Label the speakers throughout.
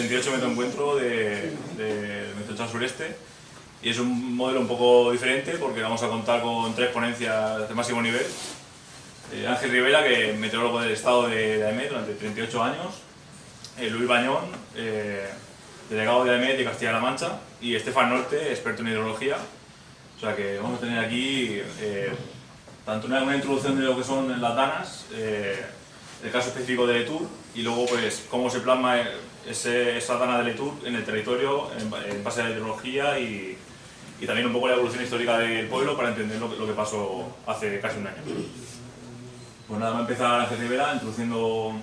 Speaker 1: 38 metro encuentro de Metro Sureste, y es un modelo un poco diferente porque vamos a contar con 3 ponencias de máximo nivel. Ángel Rivera, que es meteorólogo del estado de AEMET durante 38 años, Luis Bañón, delegado de AEMET de Castilla-La Mancha, y Estefan Norte, experto en hidrología. O sea que vamos a tener aquí tanto una introducción de lo que son las danas, el caso específico de Letur, y luego pues cómo se plasma esa dana de Letur en el territorio en base a la hidrología y también un poco la evolución histórica del pueblo para entender lo que pasó hace casi un año. Pues nada, va a empezar Ángel Rivera introduciendo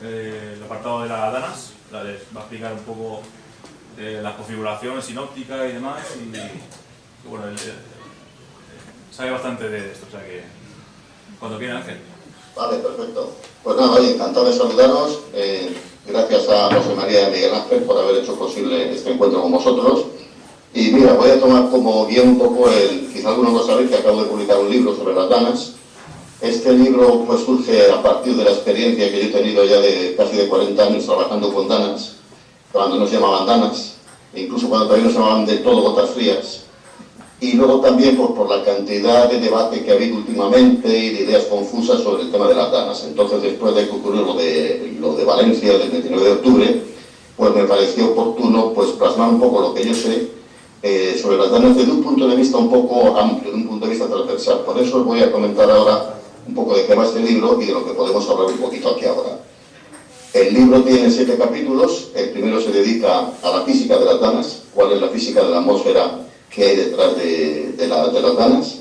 Speaker 1: el apartado de las danas, les va a explicar un poco las configuraciones sinópticas y demás, y bueno, él sabe bastante de esto, o sea que cuando quiera, Ángel.
Speaker 2: Vale, perfecto. Pues nada, oye, encantado de saludaros. Gracias a José María y Miguel Ángel por haber hecho posible este encuentro con vosotros. Y mira, voy a tomar como guía un poco quizá algunos lo sabéis que acabo de publicar un libro sobre las danas. Este libro pues surge a partir de la experiencia que yo he tenido ya de casi de 40 años trabajando con danas, cuando no se llamaban danas, incluso cuando todavía no se llamaban de todo gotas frías. Y luego también por la cantidad de debate que ha habido últimamente y de ideas confusas sobre el tema de las danas. Entonces, después de que ocurrió lo de Valencia del 29 de octubre, pues me pareció oportuno pues plasmar un poco lo que yo sé sobre las danas desde un punto de vista un poco amplio, de un punto de vista transversal. Por eso os voy a comentar ahora un poco de qué va este libro y de lo que podemos hablar un poquito aquí ahora. El libro tiene 7 capítulos. El primero se dedica a la física de las danas, cuál es la física de la atmósfera que hay detrás de las danas.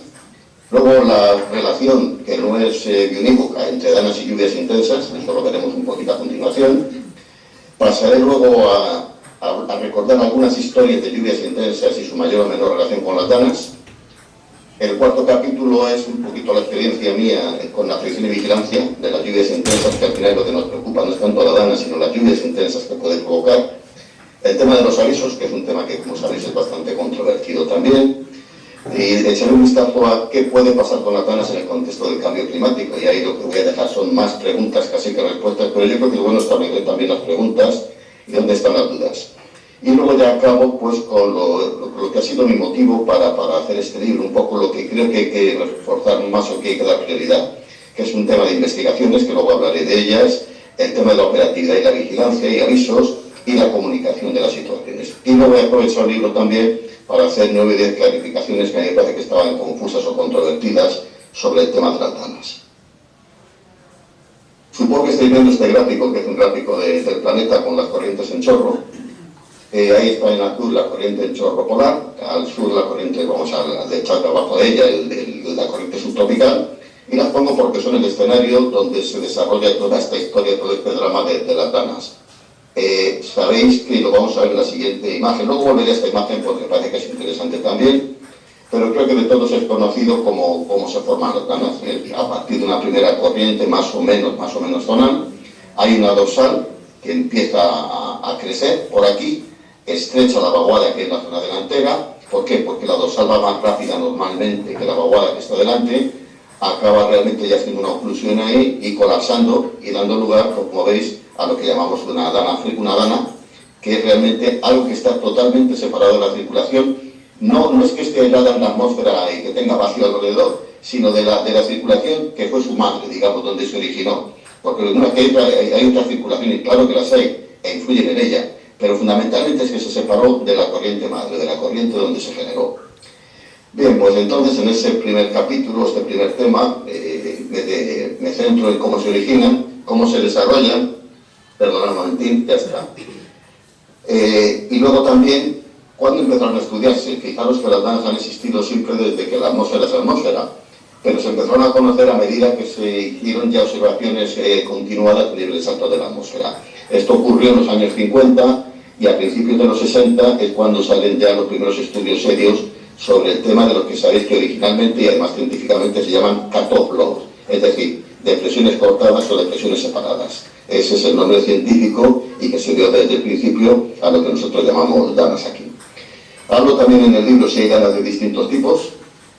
Speaker 2: Luego la relación, que no es bionívoca, entre danas y lluvias intensas, eso lo veremos un poquito a continuación. Pasaré luego a recordar algunas historias de lluvias intensas y su mayor o menor relación con las danas. El cuarto capítulo es un poquito la experiencia mía con la predicción y vigilancia de las lluvias intensas, que al final lo que nos preocupa no es tanto la dana, sino las lluvias intensas que puede provocar. El tema de los avisos, que es un tema que, como sabéis, es bastante controvertido también. Y echar un vistazo a qué puede pasar con las danas en el contexto del cambio climático. Y ahí lo que voy a dejar son más preguntas casi que respuestas, pero yo creo que es bueno establecer también las preguntas y dónde están las dudas. Y luego ya acabo pues con lo que ha sido mi motivo para hacer este libro, un poco lo que creo que hay que reforzar más o que hay que dar prioridad, que es un tema de investigaciones, que luego hablaré de ellas, el tema de la operatividad y la vigilancia y avisos, y la comunicación de las situaciones. Y luego voy a aprovechar el libro también para hacer 9 o 10 clarificaciones que a mí me parece que estaban confusas o controvertidas sobre el tema de las danas. Supongo que estáis viendo este gráfico, que es un gráfico del planeta con las corrientes en chorro. Ahí está en azul la corriente en chorro polar, al sur la corriente, vamos a echar abajo de ella, la corriente subtropical, y las pongo porque son el escenario donde se desarrolla toda esta historia, todo este drama de las danas. Sabéis que lo vamos a ver en la siguiente imagen. Luego volveré a esta imagen porque me parece que es interesante también, pero creo que de todos es conocido cómo se forman las danas. A partir de una primera corriente más o menos zonal, hay una dorsal que empieza a crecer por aquí, estrecha la vaguada que es la zona delantera. ¿Por qué? Porque la dorsal va más rápida normalmente que la vaguada que está delante, acaba realmente ya siendo una oclusión ahí y colapsando y dando lugar, como veis, a lo que llamamos una dana, que es realmente algo que está totalmente separado de la circulación. No es que esté helada en la atmósfera y que tenga vacío alrededor, sino de la circulación que fue su madre, digamos, donde se originó. Porque una que hay otras circulaciones, claro que las hay, e influyen en ella, pero fundamentalmente es que se separó de la corriente madre, de la corriente donde se generó. Bien, pues entonces en ese primer capítulo, este primer tema, me centro en cómo se originan, cómo se desarrollan. Perdonad un momentín, ya está. Y luego también, ¿cuándo empezaron a estudiarse? Fijaros que las danas han existido siempre desde que la atmósfera es atmósfera, pero se empezaron a conocer a medida que se hicieron ya observaciones continuadas de niveles altos de la atmósfera. Esto ocurrió en los años 50 y a principios de los 60 es cuando salen ya los primeros estudios serios sobre el tema de lo que sabéis que originalmente y además científicamente se llaman cut-off loads, es decir, depresiones cortadas o depresiones separadas. Ese es el nombre científico y que se dio desde el principio a lo que nosotros llamamos danas aquí. Hablo también en el libro si hay danas de distintos tipos.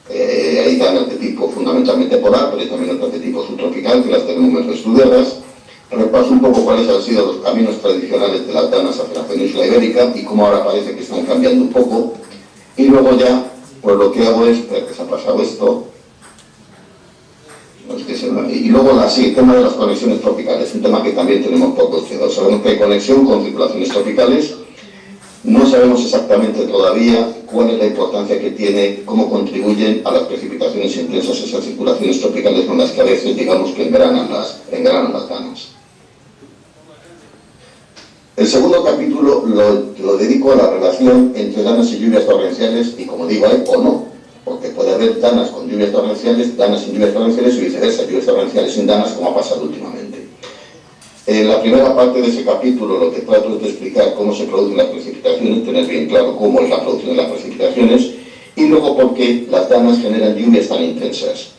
Speaker 2: Hay danas de tipo fundamentalmente polar, pero hay también otras de tipo subtropical que las tenemos menos estudiadas. repaso un poco cuáles han sido los caminos tradicionales de las danas hacia la península ibérica y cómo ahora parece que están cambiando un poco. Y luego ya, pues lo que hago es, que se ha pasado esto, y luego el tema de las conexiones tropicales, un tema que también tenemos poco estudiado. Sabemos que hay conexión con circulaciones tropicales, no sabemos exactamente todavía cuál es la importancia que tiene, cómo contribuyen a las precipitaciones intensas esas circulaciones tropicales con las que a veces digamos que engranan las danas. El segundo capítulo lo dedico a la relación entre danas y lluvias torrenciales, y como digo, hay o no, porque puede haber danas con lluvias torrenciales, danas sin lluvias torrenciales y viceversa, lluvias torrenciales sin danas, como ha pasado últimamente. En la primera parte de ese capítulo lo que trato es de explicar cómo se producen las precipitaciones, tener bien claro cómo es la producción de las precipitaciones, y luego por qué las danas generan lluvias tan intensas.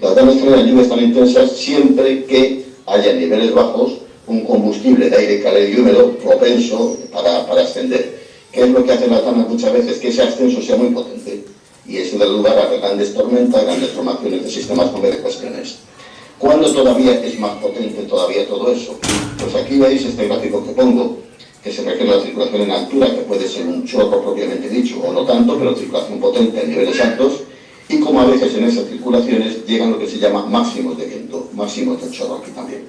Speaker 2: Las danas generan lluvias tan intensas siempre que haya niveles bajos un combustible de aire cálido y húmedo propenso para ascender. ¿Qué es lo que hacen las danas muchas veces? Que ese ascenso sea muy potente y eso da lugar a grandes tormentas, grandes formaciones de sistemas con de cuestiones. ¿Cuándo todavía es más potente todavía todo eso? Pues aquí veis este gráfico que pongo, que se refiere a la circulación en altura, que puede ser un chorro propiamente dicho, o no tanto, pero circulación potente a niveles altos, y como a veces en esas circulaciones llegan lo que se llama máximos de viento, máximos de chorro aquí también.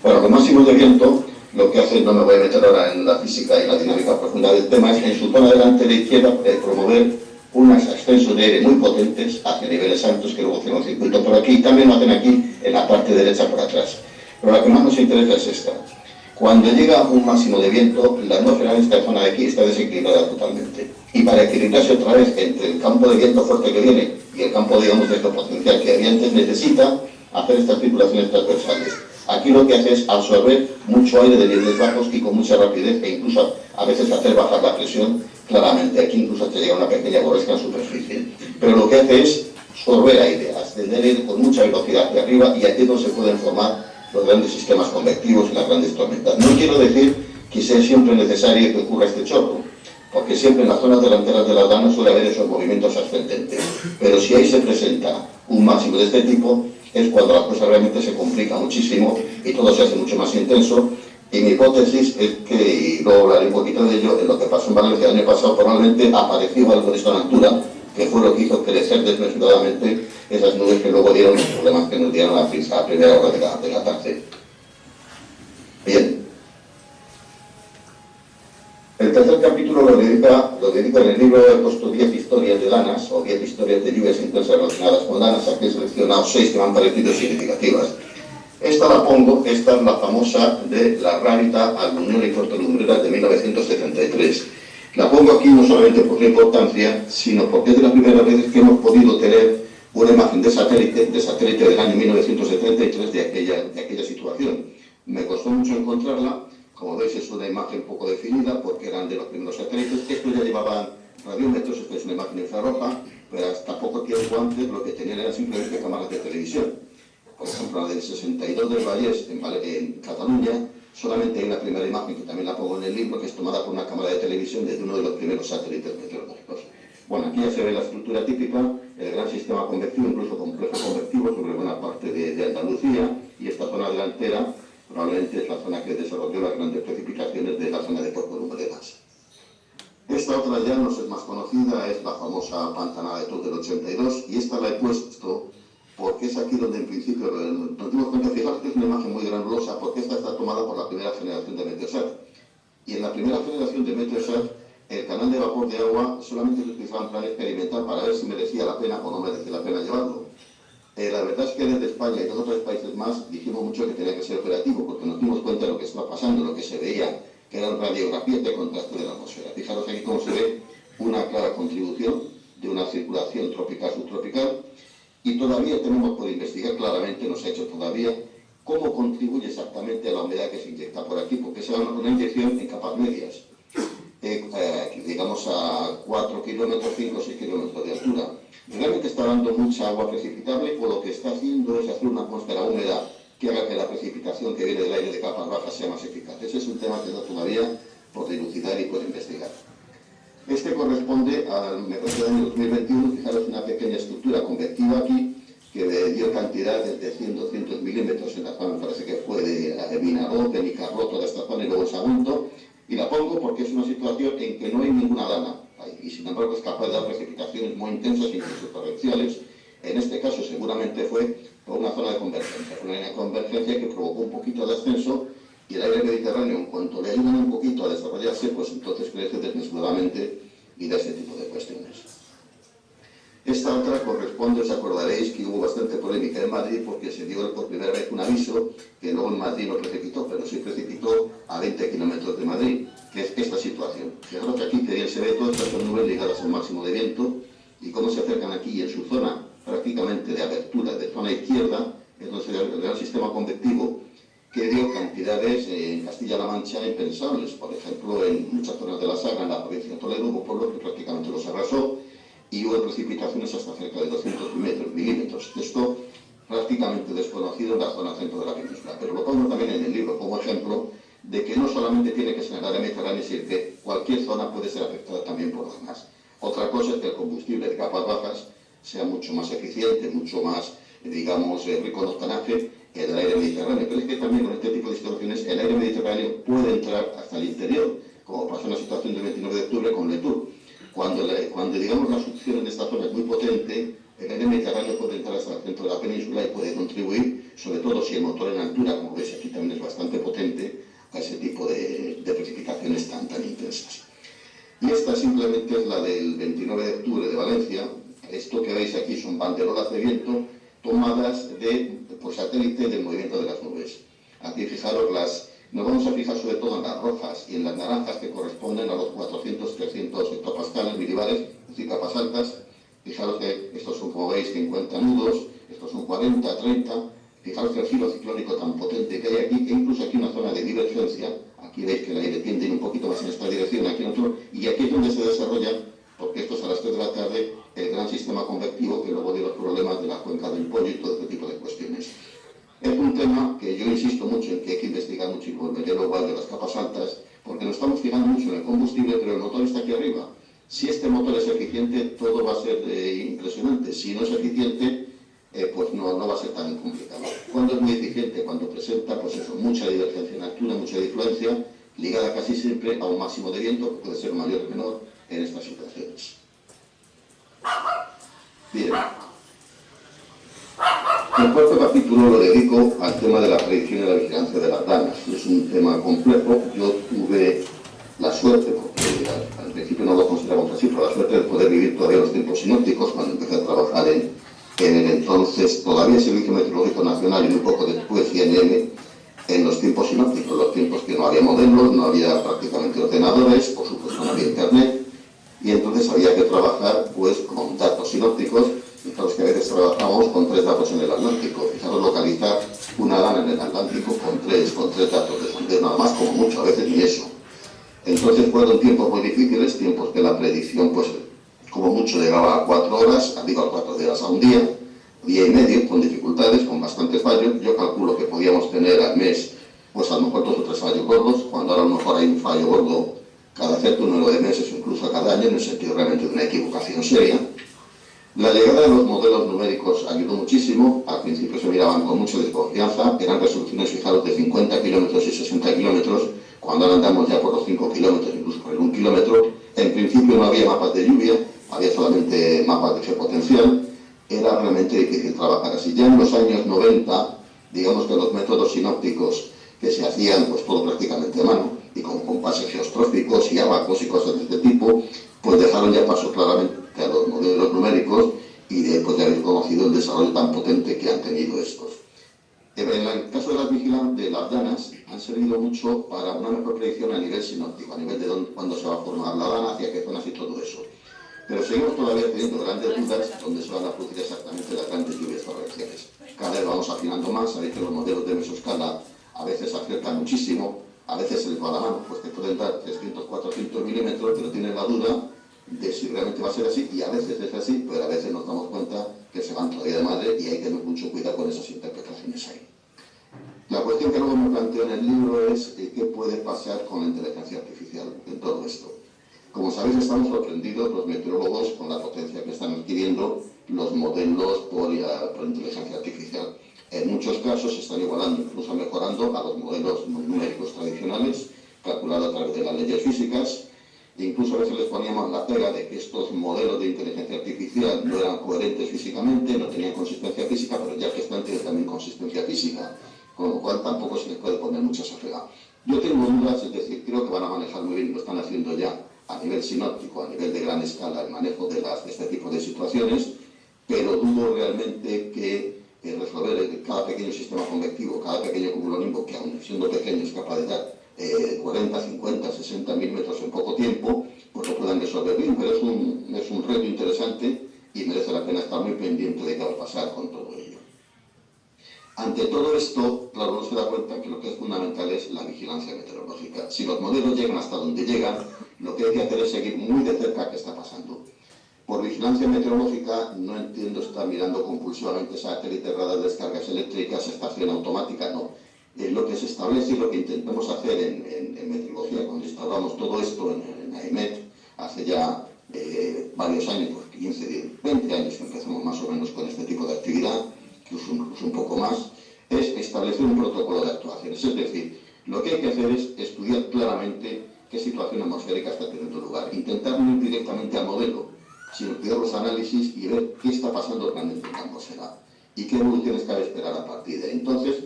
Speaker 2: Bueno, los máximos de viento, lo que hacen, no me voy a meter ahora en la física y la dinámica profunda del tema, es en su zona delantera izquierda promover unos ascensos de aire muy potentes hacia niveles altos que luego hacen un circuito por aquí, y también lo hacen aquí en la parte derecha por atrás. Pero la que más nos interesa es esta. Cuando llega un máximo de viento, la atmósfera en esta zona de aquí está desequilibrada totalmente. Y para equilibrarse otra vez entre el campo de viento fuerte que viene y el campo, digamos, de potencial que había antes, necesita hacer estas circulaciones transversales. Aquí lo que hace es absorber mucho aire de niveles bajos y con mucha rapidez, e incluso a veces hacer bajar la presión claramente. Aquí incluso te llega una pequeña borrasca en superficie. Pero lo que hace es absorber aire, ascender aire con mucha velocidad hacia arriba, y aquí es donde se pueden formar los grandes sistemas convectivos y las grandes tormentas. No quiero decir que sea siempre necesario que ocurra este chorro, porque siempre en las zonas delanteras de las danas suele haber esos movimientos ascendentes. Pero si ahí se presenta un máximo de este tipo, es cuando la cosa realmente se complica muchísimo y todo se hace mucho más intenso. Y mi hipótesis es que, y luego hablaré un poquito de ello, en lo que pasó en Valencia el año pasado probablemente apareció algo de esta altura, que fue lo que hizo crecer desmesuradamente esas nubes que luego dieron los problemas que nos dieron a primera hora de la tarde. Bien. El tercer capítulo lo dedico en el libro, he puesto 10 historias de danas, o 10 historias de lluvias intensas relacionadas con danas. Aquí he seleccionado 6 que me han parecido significativas. Esta la pongo, esta es la famosa de la Rarita Albunión y Cortolumbrera de 1973. La pongo aquí no solamente por la importancia, sino porque es de las primeras veces que hemos podido tener una imagen de satélite del año 1973 de aquella situación. Me costó mucho encontrarla. Como veis, es una imagen poco definida porque eran de los primeros satélites. Estos ya llevaban radiómetros, esta es una imagen infrarroja, pero hasta poco tiempo antes lo que tenían eran simplemente cámaras de televisión. Por ejemplo, la del 62 del Vallès en Cataluña, solamente hay una primera imagen, que también la pongo en el libro, que es tomada por una cámara de televisión desde uno de los primeros satélites meteorológicos. Bueno, aquí ya se ve la estructura típica, el gran sistema convectivo, incluso complejo convectivo, sobre buena parte de Andalucía, y esta zona delantera probablemente es la zona que desarrolló las grandes precipitaciones de la zona de Puerto Lumbreras. Esta otra ya no es más conocida, es la famosa Pantanada de Tours del 82, y esta la he puesto porque es aquí donde en principio nos dimos cuenta. Fijaros que es una imagen muy granulosa, porque esta está tomada por la primera generación de Meteosat. Y en la primera generación de Meteosat, el canal de vapor de agua solamente se utilizaba en plan experimental para ver si merecía la pena o no merecía la pena llevarlo. La verdad es que desde España y de otros países más dijimos mucho que tenía que ser operativo, porque nos dimos cuenta de lo que estaba pasando, lo que se veía, que eran radiografías de contraste de la atmósfera. Fijaros aquí cómo se ve una clara contribución de una circulación tropical-subtropical, y todavía tenemos por investigar claramente, no se ha hecho todavía, cómo contribuye exactamente a la humedad que se inyecta por aquí, porque se da una inyección en capas medias, digamos a 4 kilómetros, 5 o 6 kilómetros de altura. Realmente está dando mucha agua precipitable, o lo que está haciendo es hacer una atmósfera húmeda que haga que la precipitación que viene del aire de capas bajas sea más eficaz. Ese es un tema que está todavía por dilucidar y por investigar. Este corresponde al mejor del año 2021. Fijaros, una pequeña estructura convectiva aquí que dio cantidades de 100-200 milímetros en la zona, parece que fue de Mina Aragó, Benicarló, toda esta zona y luego en Sagunto. Y la pongo porque es una situación en que no hay ninguna dana y sin embargo es capaz de dar precipitaciones muy intensas, incluso torrenciales. En este caso seguramente fue por una zona de convergencia, una línea de convergencia que provocó un poquito de ascenso y el aire mediterráneo, en cuanto le ayudan un poquito a desarrollarse, pues entonces crece desmesuradamente y da este tipo de cuestiones. Esta otra corresponde, os acordaréis que hubo bastante polémica en Madrid porque se dio por primera vez un aviso que luego en Madrid no precipitó, pero sí precipitó a 20 kilómetros de Madrid, que es esta situación. Fijaros que aquí que bien se ve todas estas nubes ligadas al máximo de viento y cómo se acercan aquí en su zona prácticamente de abertura, de zona izquierda, es donde se da el gran sistema convectivo que dio cantidades en Castilla-La Mancha impensables. Por ejemplo, en muchas zonas de la Sagra, en la provincia de Toledo, hubo pueblos que prácticamente los arrasó y hubo precipitaciones hasta cerca de 200 milímetros. Esto prácticamente desconocido en la zona centro de la península, pero lo pongo también en el libro como ejemplo de que no solamente tiene que ser en el área mediterránea, sino que cualquier zona puede ser afectada también por danas. Otra cosa es que el combustible de capas bajas sea mucho más eficiente, mucho más, digamos, rico en octanaje que el aire mediterráneo, pero es que también con este tipo de situaciones el aire mediterráneo puede entrar hasta el interior, como pasó en la situación del 29 de octubre con Letur. Cuando digamos, la succión en esta zona es muy potente, el aire mediterráneo puede entrar hasta el centro de la península y puede contribuir, sobre todo si el motor en altura, como veis aquí también es bastante potente, a ese tipo de precipitaciones tan intensas. Y esta simplemente es la del 29 de octubre de Valencia. Esto que veis aquí son banderolas de viento tomadas por satélite del movimiento de las nubes. Aquí fijaros nos vamos a fijar sobre todo en las rojas y en las naranjas que corresponden a los 400-300 hectopascales milibares, es decir, capas altas. Fijaros que estos son, como veis, 50 nudos, estos son 40, 30. Fijaros que el giro ciclónico tan potente que hay aquí, e incluso aquí una zona de divergencia. Aquí veis que el aire tiende un poquito más en esta dirección, aquí en otro, y aquí es donde se desarrolla, porque esto es a las 3 de la tarde, el gran sistema convectivo que luego dio los problemas de la cuenca del Pollo y todo este tipo de cuestiones. Es un tema que yo insisto mucho en que hay que investigar mucho y volveré luego al de las capas altas, porque nos estamos fijando mucho en el combustible, pero el motor está aquí arriba. Si este motor es eficiente, todo va a ser impresionante. Si no es eficiente, pues no va a ser tan complicado. Cuando es muy eficiente, cuando presenta, pues eso, mucha divergencia en altura, mucha influencia, ligada casi siempre a un máximo de viento, que puede ser mayor o menor en estas situaciones. Bien. El cuarto capítulo lo dedico al tema de la predicción y la vigilancia de las danas. Es un tema complejo. Yo tuve la suerte, porque al principio no lo consideramos así, pero la suerte de poder vivir todavía los tiempos sinópticos cuando empecé a trabajar en el entonces todavía Servicio Meteorológico Nacional y un poco después INM, en los tiempos sinópticos, los tiempos que no había modelos, no había prácticamente ordenadores, por supuesto no había internet, y entonces había que trabajar pues con datos sinópticos. Fijaros que a veces trabajamos con 3 datos en el Atlántico. Fijaros localizar una dana en el Atlántico con tres datos de sondeo, nada más, como mucho, a veces ni eso. Entonces fueron tiempos muy difíciles, tiempos que la predicción, pues, como mucho llegaba a 4 horas, digo a 4 días a un día y medio, con dificultades, con bastantes fallos. Yo calculo que podíamos tener al mes, pues a lo mejor 2 o 3 fallos gordos, cuando ahora a lo mejor hay un fallo gordo cada cierto número de meses o incluso cada año, en el sentido realmente de una equivocación seria. La llegada de los modelos numéricos ayudó muchísimo. Al principio se miraban con mucha desconfianza, eran resoluciones, fijaros, de 50 kilómetros y 60 kilómetros, cuando ahora andamos ya por los 5 kilómetros, incluso por el 1 kilómetro. En principio no había mapas de lluvia, había solamente mapas de geopotencial. Era realmente difícil trabajar así. Ya en los años 90, digamos que los métodos sinópticos que se hacían pues todo prácticamente a mano, y con compases geostróficos y abacos y cosas de este tipo, pues dejaron ya paso claramente a los modelos numéricos y después de haber conocido el desarrollo tan potente que han tenido estos. En el caso de las danas, han servido mucho para una mejor predicción a nivel sinóptico, a nivel de cuándo se va a formar la dana, hacia qué zonas y todo eso. Pero seguimos todavía teniendo grandes dudas donde se van a producir exactamente las grandes lluvias torrenciales. Cada vez vamos afinando más, sabéis que los modelos de mesoscala a veces aciertan muchísimo, a veces se les va a la mano, pues te pueden dar 300, 400 milímetros, pero tienen la duda de si realmente va a ser así, y a veces es así, pero a veces nos damos cuenta que se van todavía de madre y hay que tener mucho cuidado con esas interpretaciones ahí. La cuestión que luego me planteo en el libro es qué puede pasar con la inteligencia artificial en todo esto. Como sabéis, estamos sorprendidos los meteorólogos con la potencia que están adquiriendo los modelos por inteligencia artificial. En muchos casos se están igualando, incluso mejorando a los modelos numéricos tradicionales, calculados a través de las leyes físicas. Incluso a veces les poníamos la pega de que estos modelos de inteligencia artificial no eran coherentes físicamente, no tenían consistencia física, pero ya que están tienen también consistencia física, con lo cual tampoco se les puede poner mucha sofega. Yo tengo dudas, es decir, creo que van a manejar muy bien, lo están haciendo ya a nivel sinóptico, a nivel de gran escala, el manejo de este tipo de situaciones, pero dudo realmente que resolver cada pequeño sistema convectivo, cada pequeño cumulonimbus, que aun siendo pequeño es capaz de dar 40, 50, 60 milímetros en poco tiempo, pues lo puedan resolver bien, pero es un reto interesante y merece la pena estar muy pendiente de qué va a pasar con todo ello. Ante todo esto, claro, uno se da cuenta que lo que es fundamental es la vigilancia meteorológica. Si los modelos llegan hasta donde llegan, lo que hay que hacer es seguir muy de cerca qué está pasando. Por vigilancia meteorológica no entiendo estar mirando compulsivamente satélites, radar de descargas eléctricas, estación automática, no. Lo que se establece y lo que intentamos hacer en meteorología, cuando instauramos todo esto en AEMET, hace ya varios años, pues 15, 10, 20 años que empezamos más o menos con este tipo de actividad, incluso un poco más, es establecer un protocolo de actuaciones. Es decir, lo que hay que hacer es estudiar claramente qué situación atmosférica está teniendo lugar, intentar no ir directamente al modelo, sino estudiar los análisis y ver qué está pasando realmente en la atmósfera y qué evoluciones cabe esperar a partir de ahí. Entonces,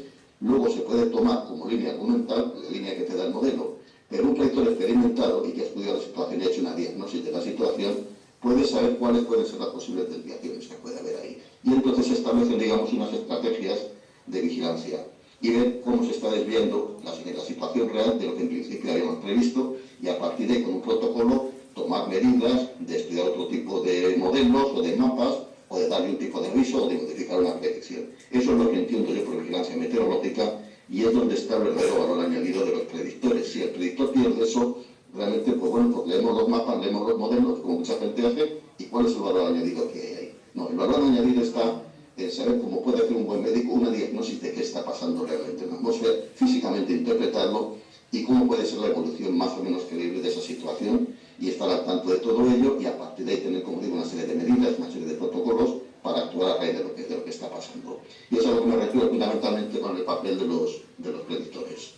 Speaker 2: luego se puede tomar como línea argumental la línea que te da el modelo, pero un predictor experimentado y que ha estudiado la situación y ha hecho una diagnosis de la situación puede saber cuáles pueden ser las posibles desviaciones que puede haber ahí. Y entonces se establecen, digamos, unas estrategias de vigilancia y ver cómo se está desviando la situación real de lo que en principio habíamos previsto y a partir de ahí, con un protocolo, tomar medidas de estudiar otro tipo de modelos o de mapas o de darle un tipo de aviso o de modificar una predicción. Eso es lo que entiendo yo por vigilancia meteorológica y es donde está el verdadero valor añadido de los predictores. Si el predictor pierde eso, realmente, pues bueno, pues leemos los mapas, leemos los modelos, como mucha gente hace, y cuál es el valor añadido que hay ahí. No, el valor añadido está en saber cómo puede hacer un buen médico una diagnosis de qué está pasando realmente en la atmósfera, físicamente interpretarlo y cómo puede ser la evolución más o menos creíble de esa situación y estar al tanto de todo ello y a partir de ahí tener, como digo, una serie de medidas, una serie de protocolos para actuar a raíz de lo que está pasando. Y eso es a lo que me refiero fundamentalmente con el papel de los predictores.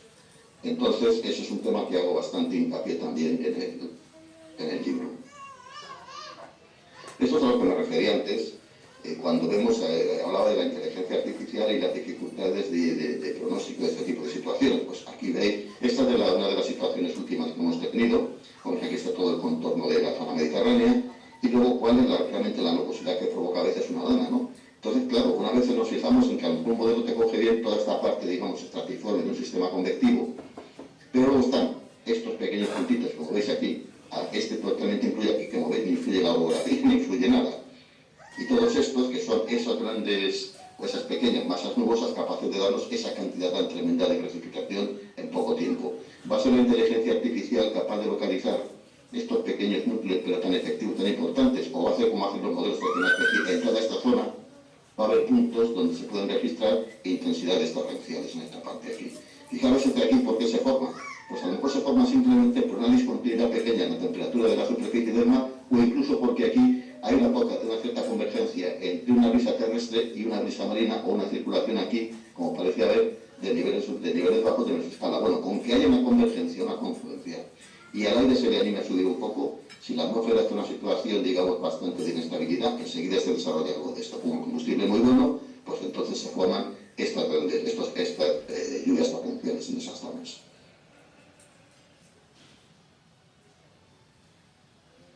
Speaker 2: Entonces, ese es un tema que hago bastante hincapié también en el libro. Eso es a lo que me refería antes, cuando vemos, hablaba de la inteligencia artificial y las dificultades de pronóstico de este tipo de situaciones. Pues aquí veis, esta es una de las situaciones últimas que hemos tenido, como aquí está todo el contorno de la zona mediterránea, y luego cuál es realmente la nubosidad que provoca a veces una dana, ¿no? Entonces, claro, una vez nos fijamos en que algún modelo te coge bien toda esta parte, digamos, estratiforme de un sistema convectivo, pero luego están estos pequeños puntitos, como veis aquí, este totalmente incluye aquí, como veis, ni influye la orografía, ni influye nada. Y todos estos, que son esas grandes o esas pequeñas masas nubosas capaces de darnos esa cantidad tan tremenda de precipitación en poco tiempo. Va a ser la inteligencia artificial capaz de localizar estos pequeños núcleos, pero tan efectivos, tan importantes, o va a hacer como hacen los modelos que en toda esta zona va a haber puntos donde se pueden registrar intensidades torrenciales en esta parte de aquí. Fijaros entre aquí por qué se forma. Pues a lo mejor se forma simplemente por una discontinuidad pequeña en la temperatura de la superficie del mar, o incluso porque aquí hay una cierta convergencia entre una brisa terrestre y una brisa marina, o una circulación aquí, como parecía haber, de niveles bajos de nuestra escala. Bueno, con que haya una convergencia, una confluencia, y al aire se le anime a subir un poco, si la atmósfera está en una situación, digamos, bastante de inestabilidad, enseguida se desarrolla algo de esto. Como un combustible muy bueno, pues entonces se forman estas lluvias torrenciales en esas zonas.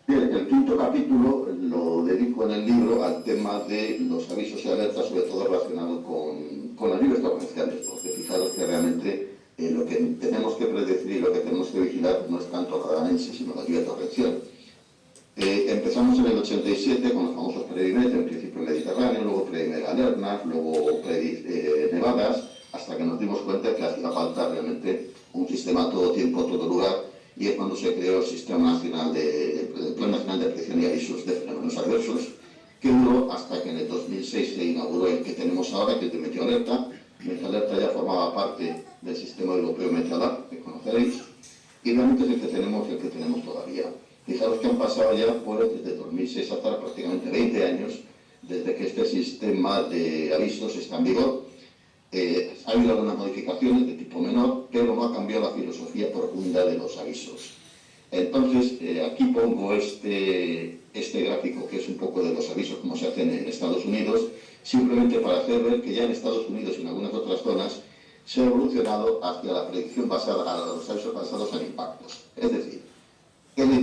Speaker 2: Bien, el quinto capítulo lo dedico en el libro al tema de los avisos y alertas, sobre todo relacionados con las lluvias torrenciales, porque fijaros que realmente lo que tenemos que predecir y lo que tenemos que vigilar no es tanto el radar en sí, sino la lluvia torrencial. Empezamos en el 87 con los famosos Predimet, en principio el Mediterráneo, luego Predimet Alernas, luego Nevadas, hasta que nos dimos cuenta que hacía falta realmente un sistema a todo tiempo, a todo lugar, y es cuando se creó el Sistema Nacional el Plan Nacional de Predicción y Avisos de Fenómenos Adversos, que duró hasta que en el 2006 se inauguró el que tenemos ahora, que es de Meteoalerta. Meteoalerta ya formaba parte del Sistema Europeo Meteoalar, que conoceréis, y realmente es el que tenemos todavía. Fijaros que han pasado ya desde 2006 hasta prácticamente 20 años desde que este sistema de avisos está en vigor. Ha habido algunas modificaciones de tipo menor, pero no ha cambiado la filosofía profunda de los avisos. Entonces, aquí pongo este gráfico, que es un poco de los avisos como se hacen en Estados Unidos, simplemente para hacer ver que ya en Estados Unidos y en algunas otras zonas se ha evolucionado hacia la predicción basada a los avisos basados en impactos. Es decir, ¿qué le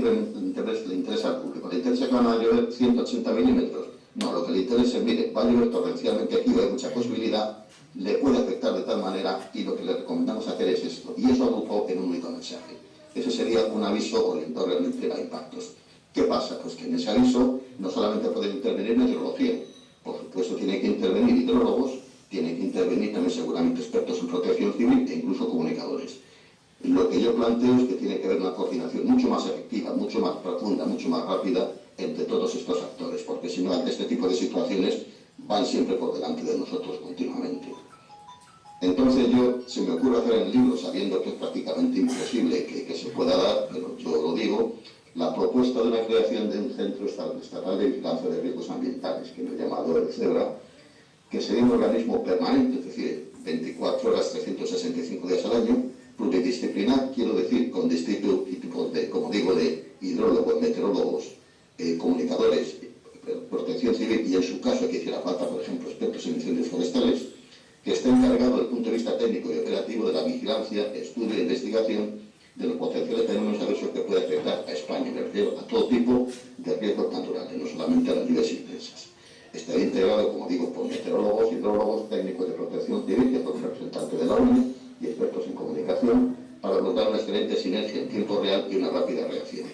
Speaker 2: interesa al público? ¿Le interesa que van a llover 180 milímetros? No, lo que le interesa es, mire, va a llover torrencialmente aquí, hay mucha posibilidad, le puede afectar de tal manera, y lo que le recomendamos hacer es esto. Y eso agrupó en un único mensaje. Ese sería un aviso orientado realmente a impactos. ¿Qué pasa? Pues que en ese aviso no solamente pueden intervenir meteorología, por supuesto tienen que intervenir hidrólogos, tienen que intervenir también seguramente expertos en protección civil e incluso comunicadores. Lo que yo planteo es que tiene que haber una coordinación mucho más efectiva, mucho más profunda, mucho más rápida entre todos estos actores, porque si no, ante este tipo de situaciones van siempre por delante de nosotros continuamente. Entonces se me ocurre hacer en el libro, sabiendo que es prácticamente imposible que se pueda dar, pero yo lo digo, la propuesta de la creación de un centro estatal de vigilancia de riesgos ambientales, que lo he llamado el CEBRA, que sería un organismo permanente, es decir, 24 horas, 365 días al año, pluridisciplinar, quiero decir, con distintos tipos de, como digo, de hidrólogos, meteorólogos, comunicadores, protección civil y en su caso que hiciera falta, por ejemplo, expertos en incendios forestales, que esté encargado desde el punto de vista técnico y operativo de la vigilancia, estudio e investigación de los potenciales fenómenos adversos que puede afectar a España, me refiero a todo tipo de riesgos naturales, no solamente a las lluvias intensas. Estaría integrado, como digo, por meteorólogos, hidrólogos, técnicos de protección civil, que son representantes de la ONU y expertos en comunicación, para lograr una excelente sinergia en tiempo real y una rápida reacción.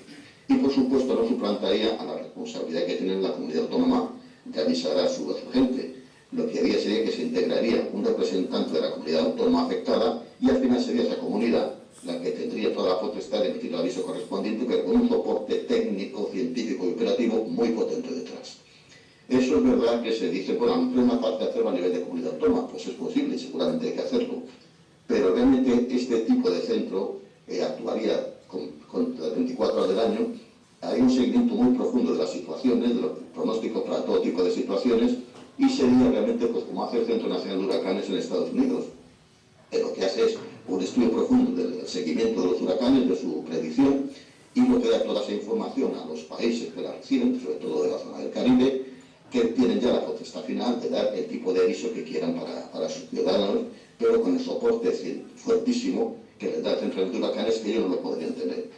Speaker 2: Y, por supuesto, no suplantaría a la responsabilidad que tiene la comunidad autónoma de avisar a su gente. Lo que haría sería que se integraría un representante de la comunidad autónoma afectada y al final sería esa comunidad la que tendría toda la potestad de emitir el aviso correspondiente, pero con un soporte técnico, científico y operativo muy potente detrás. Eso es verdad que se dice, bueno, a lo mejor es más fácil hacerlo a nivel de comunidad autónoma, pues es posible, seguramente hay que hacerlo, pero realmente este tipo de centro actuaría con las 24 horas del año. Hay un seguimiento muy profundo de las situaciones, de los pronósticos para todo tipo de situaciones, y sería realmente pues como hace el Centro Nacional de Huracanes en Estados Unidos, que lo que hace es un estudio profundo del seguimiento de los huracanes, de su predicción, y lo que da toda esa información a los países que la reciben, sobre todo de la zona del Caribe, que tienen ya la potestad final de dar el tipo de aviso que quieran para sus ciudadanos, pero con el soporte fuertísimo que les da el Centro de Huracanes, que ellos no lo podrían tener.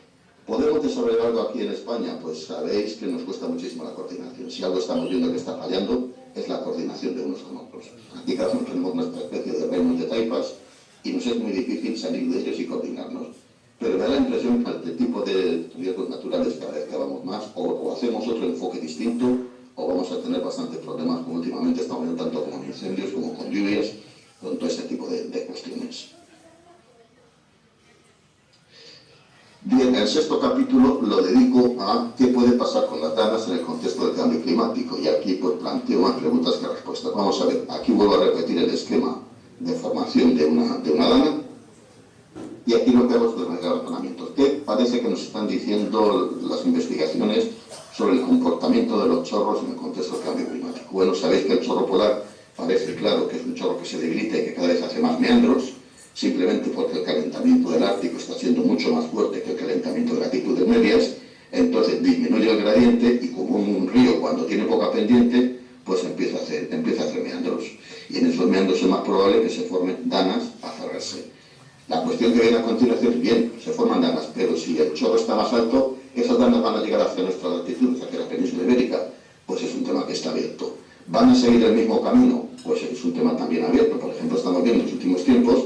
Speaker 2: ¿Podemos desarrollar algo aquí en España? Pues sabéis que nos cuesta muchísimo la coordinación. Si algo estamos viendo que está fallando, es la coordinación de unos con otros. Aquí cada uno tenemos nuestra especie de reinos de taipas y nos es muy difícil salir de ellos y coordinarnos. Pero me da la impresión que ante el tipo de riesgos naturales cada vez que vamos más, o hacemos otro enfoque distinto, o vamos a tener bastantes problemas, como últimamente estamos viendo tanto con incendios como con lluvias, con todo este tipo de cuestiones. Bien, el sexto capítulo lo dedico a qué puede pasar con las danas en el contexto del cambio climático, y aquí pues planteo más preguntas que respuestas. Vamos a ver, aquí vuelvo a repetir el esquema de formación de una dana, y aquí lo que hago es desarrollar razonamientos. ¿Qué parece que nos están diciendo las investigaciones sobre el comportamiento de los chorros en el contexto del cambio climático? Bueno, sabéis que el chorro polar parece claro que es un chorro que se debilita y que cada vez hace más meandros, simplemente porque el calentamiento del Ártico está siendo mucho más fuerte que el calentamiento de latitudes medias. Entonces disminuye el gradiente y como un río cuando tiene poca pendiente, pues empieza a hacer meandros. Y en esos meandros es más probable que se formen danas a cerrarse. La cuestión que viene a continuación es, bien, se forman danas, pero si el chorro está más alto, esas danas van a llegar hacia nuestra latitud, hacia la península ibérica, pues es un tema que está abierto. ¿Van a seguir el mismo camino? Pues es un tema también abierto. Por ejemplo, estamos viendo en los últimos tiempos,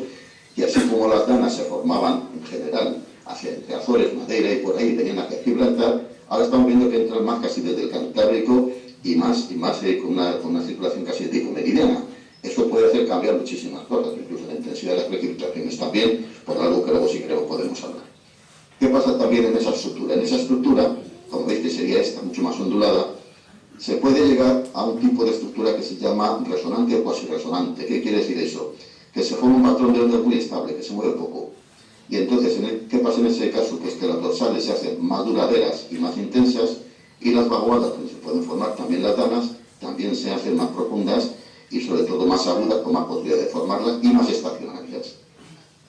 Speaker 2: y así como las danas se formaban en general hacia entre Azores, Madeira y por ahí venían hacia Gibraltar, ahora estamos viendo que entran más casi desde el Cantábrico y más con una circulación casi de tipo meridiana. Eso puede hacer cambiar muchísimas cosas, incluso la intensidad de las precipitaciones también, por algo que luego si queremos podemos hablar. ¿Qué pasa también en esa estructura? En esa estructura, como veis que sería esta, mucho más ondulada, se puede llegar a un tipo de estructura que se llama resonante o cuasi resonante. ¿Qué quiere decir eso? Que se forma un patrón de ondas muy estable, que se mueve poco. Y entonces, ¿qué pasa en ese caso? Pues que las dorsales se hacen más duraderas y más intensas, y las vaguadas, donde se pueden formar también las danas, también se hacen más profundas, y sobre todo más agudas, con más posibilidad de formarlas y más estacionarias.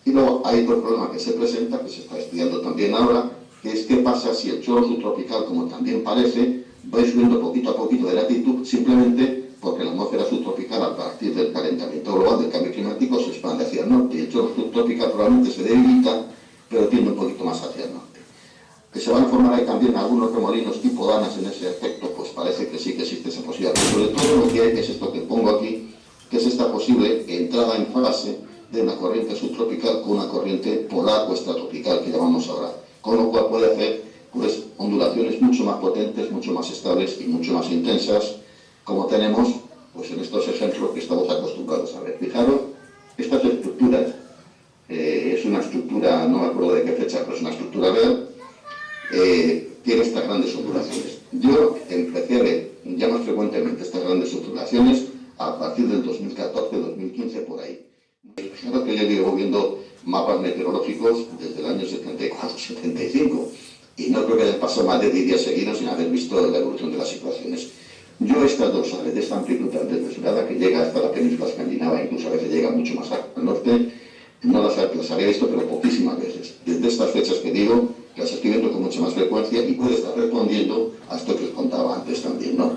Speaker 2: Y luego hay otro problema que se presenta, que se está estudiando también ahora, que es qué pasa si el chorro subtropical, como también parece, va subiendo poquito a poquito de latitud, simplemente porque la atmósfera subtropical, a partir del calentamiento global, del cambio climático, se expande hacia el norte, y el chorro subtropical probablemente se debilita, pero tiende un poquito más hacia el norte. Que se van a formar ahí también algunos remolinos tipo danas en ese aspecto, pues parece que sí que existe esa posibilidad. Pero sobre todo lo que hay es esto que pongo aquí, que es esta posible entrada en fase de una corriente subtropical con una corriente polar o extratropical, que llamamos ahora, con lo cual puede hacer pues, ondulaciones mucho más potentes, mucho más estables y mucho más intensas, como tenemos pues, en estos ejemplos que estamos acostumbrados a ver. Fijaros, estas estructuras, es una estructura, no me acuerdo de qué fecha, pero es una estructura real, tiene estas grandes ondulaciones. Yo empecé a ver ya más frecuentemente estas grandes ondulaciones a partir del 2014-2015 por ahí. Fijaros que yo llevo viendo mapas meteorológicos desde el año 74-75 y no creo que hayan pasado más de 10 días seguidos sin haber visto la evolución de las situaciones. Yo estas dorsales de esta amplitud tan desmesurada que llega hasta la península escandinava, incluso a veces llega mucho más al norte, no las había visto, pero poquísimas veces. Desde estas fechas que digo, las estoy viendo con mucha más frecuencia y puede estar respondiendo a esto que os contaba antes también, ¿no?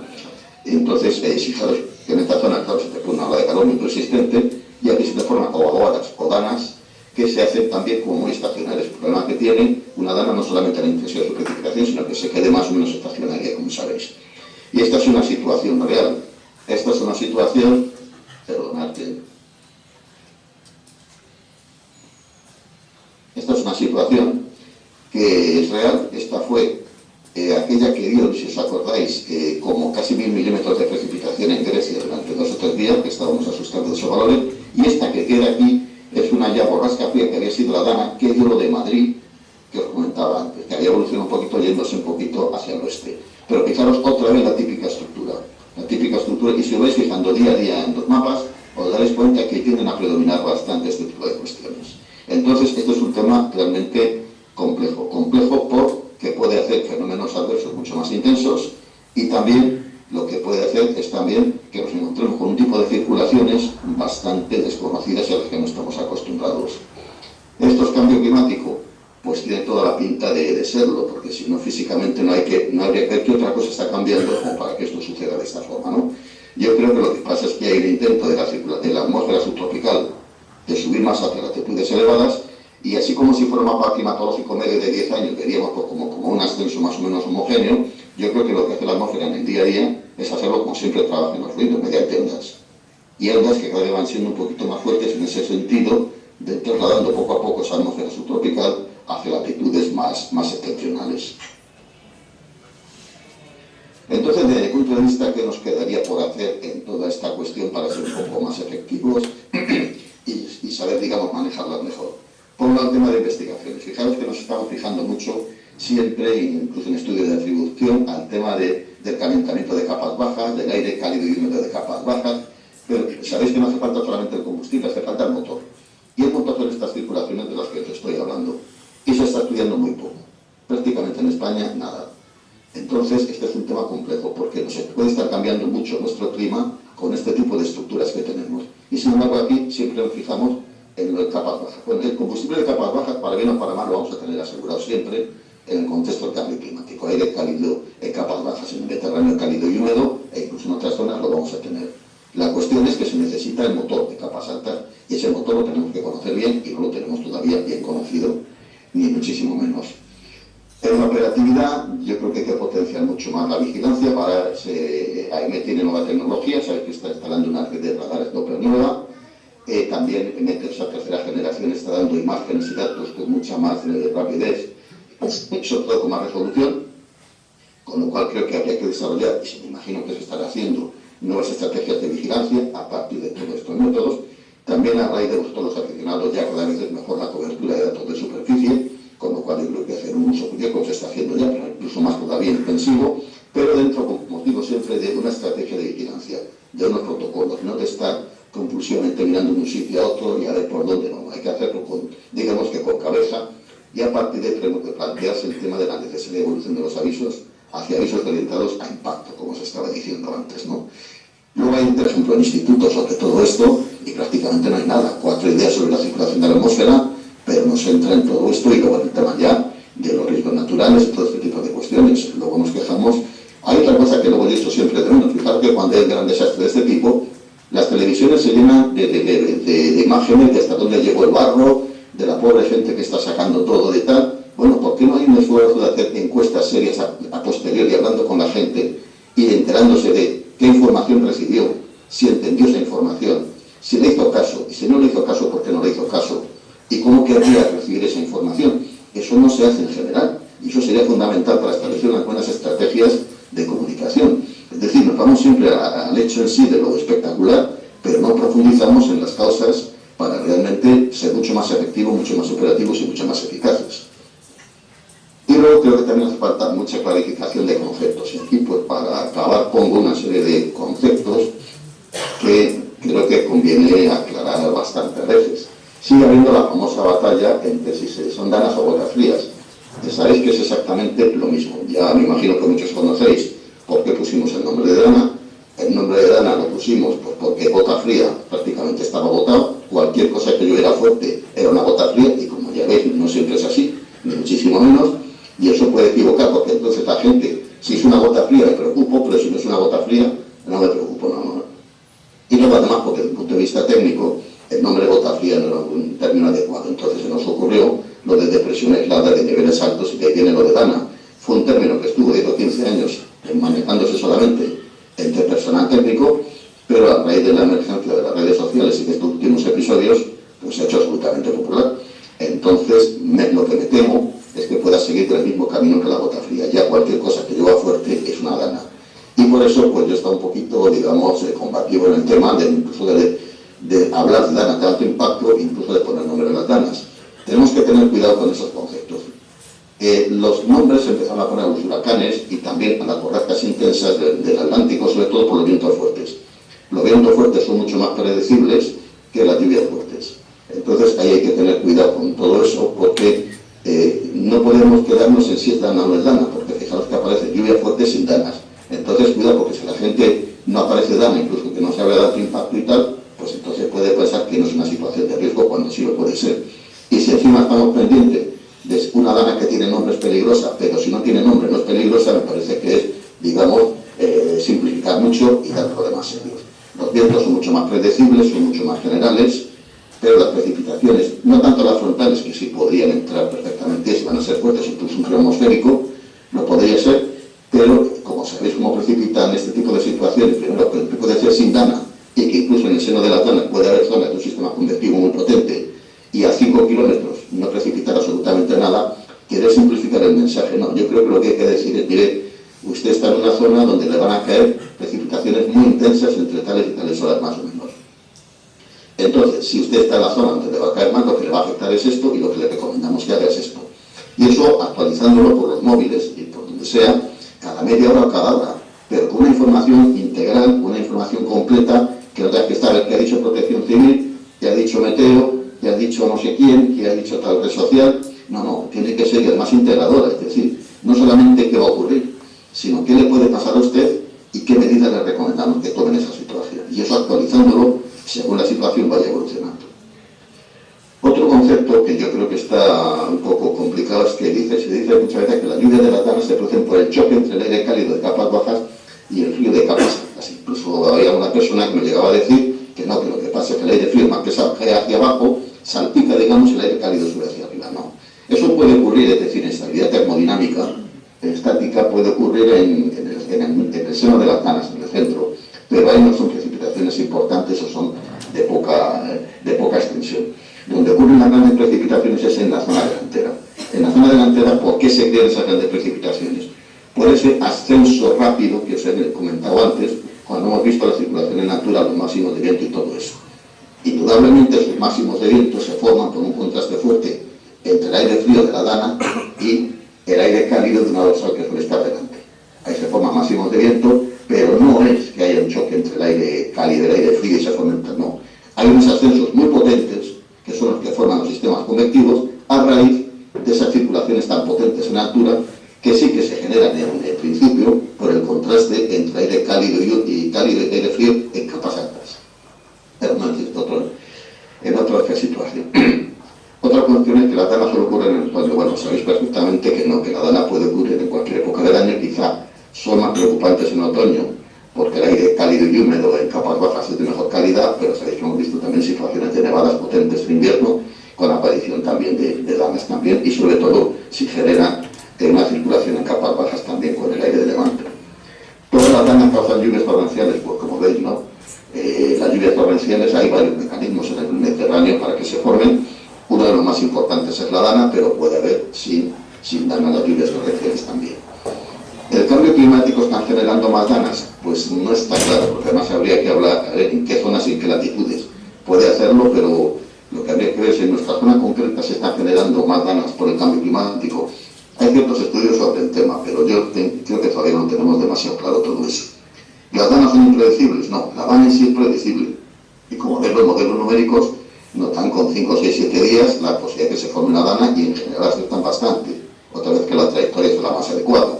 Speaker 2: Entonces, fijaros que en esta zona, claro, se te pone una ola de calor muy persistente y aquí se te forman ovadoras o danas que se hacen también como muy estacionarias. El problema que tiene una dana no solamente la intensidad de su precipitación, sino que se quede más o menos estacionaria, como sabéis. Y esta es una situación real. Esta es una situación, perdonadme, esta es una situación que es real. Esta fue aquella que dio, si os acordáis, como casi 1000 milímetros de precipitación en Grecia durante 2 o 3 días, que estábamos asustando de esos valores, y esta que queda aquí es una ya borrasca fría que había sido la dana que dio lo de Madrid, que os comentaba antes, que había evolucionado un poquito yéndose un poquito hacia el oeste. Pero fijaros otra vez la típica estructura, y si os vais fijando día a día en los mapas, os daréis cuenta que tienden a predominar bastante este tipo de cuestiones. Entonces, esto es un tema realmente complejo porque puede hacer fenómenos adversos mucho más intensos y también lo que puede hacer es también que nos encontremos con un tipo de circulaciones bastante desconocidas y a las que no estamos acostumbrados. ¿Esto es cambio climático? Pues tiene toda la pinta de serlo, porque si no físicamente no habría que ver que otra cosa está cambiando como para que esto suceda de esta forma, ¿no? Yo creo que lo que pasa es que hay un intento de la atmósfera subtropical de subir más hacia latitudes elevadas, y así como si fuera un mapa climatológico medio de 10 años, veríamos pues, como un ascenso más o menos homogéneo. Yo creo que lo que hace la atmósfera en el día a día es hacerlo como siempre trabaja en los ruidos, mediante ondas. Y ondas que cada vez van siendo un poquito más fuertes en ese sentido, de trasladando poco a poco esa atmósfera subtropical hacia latitudes más excepcionales. Entonces, desde el punto de vista, ¿qué nos quedaría por hacer en toda esta cuestión para ser un poco más efectivos y saber, digamos, manejarlas mejor? Por un lado, el tema de investigaciones. Fijaros que nos estamos fijando mucho, siempre, incluso en estudios de atribución, al tema del calentamiento de capas bajas, del aire cálido y húmedo de capas bajas, pero sabéis que no hace falta solamente el combustible, hace falta el motor. Y el motor son estas circulaciones de las que os estoy hablando. Y se está estudiando muy poco. Prácticamente en España, nada. Entonces, este es un tema complejo, porque nos puede estar cambiando mucho nuestro clima con este tipo de estructuras que tenemos. Y sin embargo, aquí siempre nos fijamos en lo de capas bajas. Bueno, el combustible de capas bajas, para bien o para mal, lo vamos a tener asegurado siempre en el contexto del cambio climático. Aire cálido en capas bajas en el Mediterráneo cálido y húmedo, e incluso en otras zonas lo vamos a tener. La cuestión es que se necesita el motor de capas altas, y ese motor lo tenemos que conocer bien, y no lo tenemos todavía bien conocido, ni muchísimo menos. En la operatividad, yo creo que hay que potenciar mucho más la vigilancia. AEMET tiene nueva tecnología, sabéis que está instalando una red de radares Doppler nueva. También esa tercera generación está dando imágenes y datos con mucha más rapidez, sobre todo con más resolución, con lo cual creo que habría que desarrollar, y me imagino que se estará haciendo, nuevas estrategias de vigilancia a partir de todos estos métodos. También a raíz de vosotros los aficionados ya cada vez es mejor la cobertura de datos de superficie, con lo cual yo creo que hacer un uso que se está haciendo ya, pero incluso más todavía intensivo, pero dentro, como os digo siempre, de una estrategia de vigilancia, de unos protocolos, no de estar compulsivamente mirando de un sitio a otro y a ver por dónde no. Hay que hacerlo con, digamos que con cabeza, y a partir de ahí tenemos que plantearse el tema de la necesidad de evolución de los avisos hacia avisos orientados a impacto, como se estaba diciendo antes, ¿no? Luego hay, por ejemplo, en institutos sobre todo esto y prácticamente no hay nada. 4 ideas sobre la circulación de la atmósfera, pero no se entra en todo esto y luego en el tema ya de los riesgos naturales y todo este tipo de cuestiones. Luego nos quejamos. Hay otra cosa que luego he dicho siempre de menos. Fijaros que cuando hay un gran desastre de este tipo, las televisiones se llenan de imágenes de hasta dónde llegó el barro, de la pobre gente que está sacando todo de tal. Bueno, ¿por qué no hay un esfuerzo de hacer encuestas serias a posteriori, hablando con la gente y enterándose de qué información recibió, si entendió esa información, si le hizo caso, y si no le hizo caso, por qué no le hizo caso, y cómo querría recibir esa información? Eso no se hace en general, y eso sería fundamental para establecer unas buenas estrategias de comunicación. Es decir, nos vamos siempre al hecho en sí de lo espectacular, pero no profundizamos en las causas para realmente ser mucho más efectivos, mucho más operativos y mucho más eficaces. Y luego creo que también hace falta mucha clarificación de conceptos. Y aquí, pues, para acabar, pongo una serie de conceptos que creo que conviene aclarar bastantes veces. Sigue habiendo la famosa batalla entre si son danas o botas frías. Ya sabéis que es exactamente lo mismo. Ya me imagino que muchos conocéis por qué pusimos el nombre de dana. El nombre de dana lo pusimos pues, porque bota fría prácticamente estaba botado. Cualquier cosa que lloviera fuerte era una bota fría y como ya veis no siempre es así, ni muchísimo menos. Y eso puede equivocar porque entonces la gente, si es una gota fría me preocupo, pero si no es una gota fría no me preocupo, no. Y luego además porque desde el punto de vista técnico el nombre gota fría no era un término adecuado, entonces se nos ocurrió lo de depresión aislada de niveles altos y de ahí viene lo de dana. Fue un término que estuvo 10 o 15 años manejándose solamente entre personal técnico, pero a raíz de la emergencia de las redes sociales y de estos últimos episodios pues se ha hecho absolutamente popular. Entonces lo que me temo es que pueda seguir por el mismo camino que la gota fría. Ya cualquier cosa que llueva fuerte es una dana. Y por eso pues yo estaba un poquito, digamos, combativo en el tema incluso de hablar de danas de alto impacto, incluso de poner nombre a las danas. Tenemos que tener cuidado con esos conceptos. Los nombres se empezaron a poner a los huracanes y también a las borrascas intensas del Atlántico, sobre todo por los vientos fuertes. Los vientos fuertes son mucho más predecibles que las lluvias fuertes. Entonces ahí hay que tener cuidado con todo eso porque no podemos quedarnos en si es dana o no es dana, porque fijaros que aparece lluvia fuerte sin danas. Entonces cuidado porque si la gente no aparece dana, incluso que no se había dado impacto y tal, pues entonces puede pensar que no es una situación de riesgo cuando sí lo puede ser. Y si encima estamos pendientes de una dana que tiene nombre es peligrosa, pero si no tiene nombre no es peligrosa, me parece que es, digamos, simplificar mucho y dar problemas serios. Los vientos son mucho más predecibles, son mucho más generales, pero las precipitaciones, no tanto las frontales, que sí podrían entrar perfectamente, si van a ser fuertes, incluso un frío atmosférico, no podría ser, pero como sabéis cómo precipitan este tipo de situaciones, primero que puede ser sin dana, y que incluso en el seno de la dana puede haber zonas de un sistema convectivo muy potente, y a 5 kilómetros no precipitar absolutamente nada, quiere simplificar el mensaje. No, yo creo que lo que hay que decir es, mire, usted está en una zona donde le van a caer precipitaciones muy intensas entre tales y tales horas más o menos. Entonces, si usted está en la zona donde le va a caer más, lo que le va a afectar es esto y lo que le recomendamos que haga es esto. Y eso actualizándolo por los móviles y por donde sea, cada media hora o cada hora, pero con una información integral, una información completa, que no tenga que estar que ha dicho Protección Civil, que ha dicho Meteo, que ha dicho no sé quién, que ha dicho tal red social. No, tiene que ser y además integradora, es decir, no solamente qué va a ocurrir, sino qué le puede pasar a usted y qué medidas le recomendamos que tomen esa situación. Y eso actualizándolo según la situación vaya evolucionando. Otro concepto que yo creo que está un poco complicado es que se dice muchas veces que las lluvias de las danas se producen por el choque entre el aire cálido de capas bajas y el frío de capas altas. Incluso había una persona que me llegaba a decir que no, que lo que pasa es que el aire frío más pesado cae hacia abajo, salpica, digamos, el aire cálido sube hacia arriba. No. Eso puede ocurrir, es decir, en estabilidad termodinámica, estática, puede ocurrir en el seno de las danas, en el centro, pero ahí no son precipitaciones importantes o son de poca extensión. Donde ocurren las grandes precipitaciones es en la zona delantera. En la zona delantera, ¿por qué se crean esas grandes precipitaciones? Por ese ascenso rápido que os he comentado antes, cuando hemos visto la circulación en altura, los máximos de viento y todo eso. Indudablemente esos máximos de viento se forman por un contraste fuerte entre el aire frío de la dana y el aire cálido de una dorsal que suele estar delante. Ahí se forman máximos de viento, pero no es que haya un choque entre el aire cálido y el aire frío y se formen, no. Hay unos ascensos muy potentes, que son los que forman los sistemas convectivos, a raíz de esas circulaciones tan potentes en altura, que sí que se generan en el principio por el contraste entre aire cálido y cálido y aire frío en capas altas. Pero no en otra situación. Otra cuestión es que la dana solo ocurre en el otoño. Bueno, sabéis perfectamente que no, que la dana puede ocurrir en cualquier época del año, quizá son más preocupantes en otoño, porque el aire cálido y húmedo en capas bajas es de mejor calidad, pero sabéis que hemos visto también situaciones de nevadas potentes en invierno, con aparición también de danas también, y sobre todo si genera una circulación en capas bajas también con el aire de levante. Todas las danas causan lluvias torrenciales, pues como veis, ¿no? Las lluvias torrenciales, hay varios mecanismos en el Mediterráneo para que se formen. Uno de los más importantes es la dana, pero puede haber sin dana las lluvias torrenciales también. ¿El cambio climático está generando más danas? Pues no está claro, porque además habría que hablar en qué zonas y en qué latitudes. Puede hacerlo, pero lo que habría que ver es si en nuestra zona concreta se están generando más danas por el cambio climático. Hay ciertos estudios sobre el tema, pero yo creo que todavía no tenemos demasiado claro todo eso. ¿Las danas son impredecibles? No, la dana en sí es predecible. Y como ven, los modelos numéricos notan con 5, 6, 7 días la posibilidad de que se forme una dana y en general aceptan bastante, otra vez que la trayectoria es la más adecuada.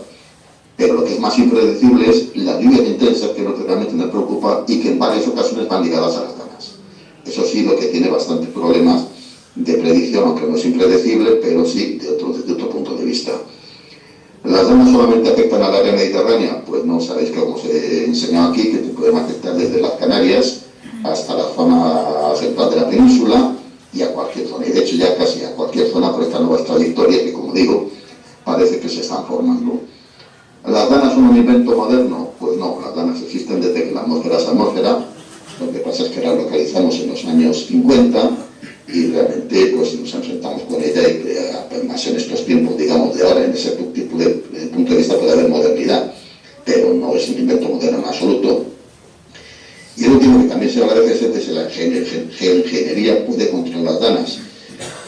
Speaker 2: Pero lo que es más impredecible es las lluvias intensas, que es lo que realmente me preocupa y que en varias ocasiones van ligadas a las danas. Eso sí, lo que tiene bastantes problemas de predicción, aunque no es impredecible, pero sí desde otro punto de vista. ¿Las danas solamente afectan al área mediterránea? Pues no, sabéis que como se enseñado aquí, que te pueden afectar desde las Canarias hasta la zona central de la península y a cualquier zona, y de hecho ya casi a cualquier zona por estas nuevas trayectorias que, como digo, parece que se están formando. ¿Las danas son un invento moderno? Pues no, las danas existen desde que la atmósfera es atmósfera. Lo que pasa es que la localizamos en los años 50 y realmente pues nos enfrentamos con ella y que además en estos tiempos, digamos, de ahora, en ese punto de vista puede haber modernidad, pero no es un invento moderno en absoluto. Y el último que también se habla a veces es la geoingeniería puede controlar las danas.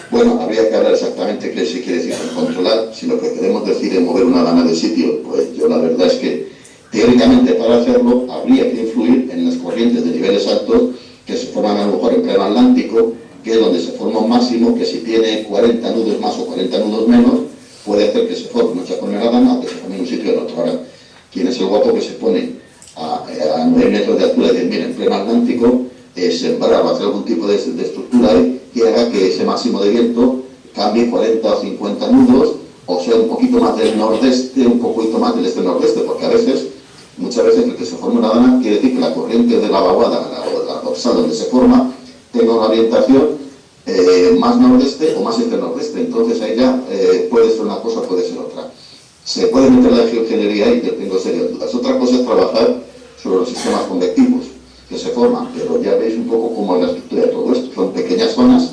Speaker 2: Bueno, habría que hablar exactamente qué se quiere decir con controlar. Si lo que queremos decir es mover una dana de sitio, pues yo la verdad es que teóricamente para hacerlo habría que influir en las corrientes de niveles altos que se forman a lo mejor en pleno Atlántico, que es donde se forma un máximo que si tiene 40 nudos más o 40 nudos menos, puede hacer que se forme, no se forme la dana o que se forme en un sitio o en otro. Ahora, ¿quién es el guapo que se pone a 9 metros de altura y 10.000 en pleno Atlántico? Sembrar o hacer algún tipo de estructura ahí que haga que ese máximo de viento cambie 40 o 50 nudos, o sea, un poquito más del nordeste, un poquito más del este-nordeste, porque muchas veces el que se forma una dana quiere decir que la corriente de la vaguada, la dorsal donde se forma, tenga una orientación más nordeste o más este-nordeste. Entonces ahí ya puede ser una cosa, puede ser otra. Se puede meter la geoingeniería y yo tengo serias dudas. Otra cosa es trabajar sobre los sistemas convectivos que se forman, pero ya veis un poco cómo es la estructura de todo esto. Son pequeñas zonas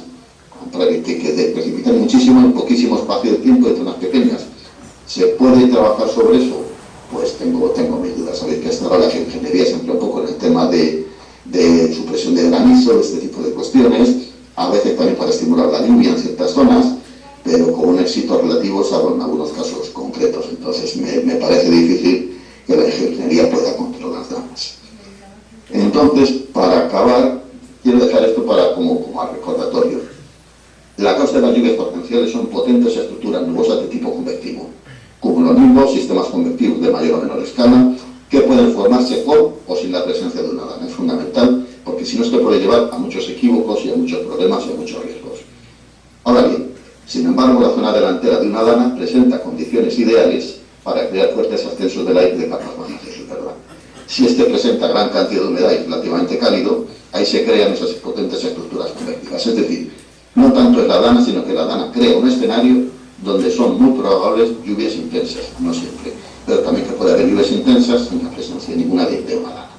Speaker 2: que precipitan muchísimo en poquísimo espacio de tiempo de zonas pequeñas. ¿Se puede trabajar sobre eso? Pues tengo mis dudas. Sabéis que hasta ahora la geoingeniería se emplea un poco en el tema de supresión de granizo, este tipo de cuestiones, a veces también para estimular la lluvia en ciertas zonas, pero con un éxito relativo salvo en algunos casos concretos. Entonces me parece difícil que la geoingeniería pueda controlar las danas. Entonces, para acabar, quiero dejar esto como recordatorio. La causa de las lluvias torrenciales son potentes estructuras nubosas de tipo convectivo, cumulonimbos, sistemas convectivos de mayor o menor escala, que pueden formarse con o sin la presencia de una dana. Es fundamental, porque si no, esto puede llevar a muchos equívocos y a muchos problemas y a muchos riesgos. Ahora bien, sin embargo, la zona delantera de una dana presenta condiciones ideales para crear fuertes ascensos del aire de capas bajas, eso es verdad. Si este presenta gran cantidad de humedad y relativamente cálido, ahí se crean esas potentes estructuras convectivas. Es decir, no tanto es la dana, sino que la dana crea un escenario donde son muy probables lluvias intensas, no siempre, pero también que puede haber lluvias intensas sin la presencia ninguna de una dana.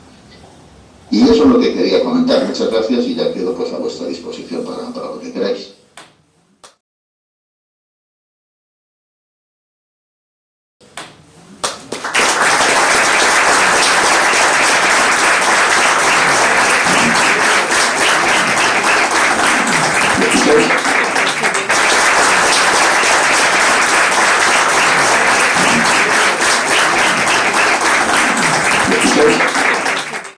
Speaker 2: Y eso es lo que quería comentar. Muchas gracias y ya quedo pues a vuestra disposición para lo que queráis.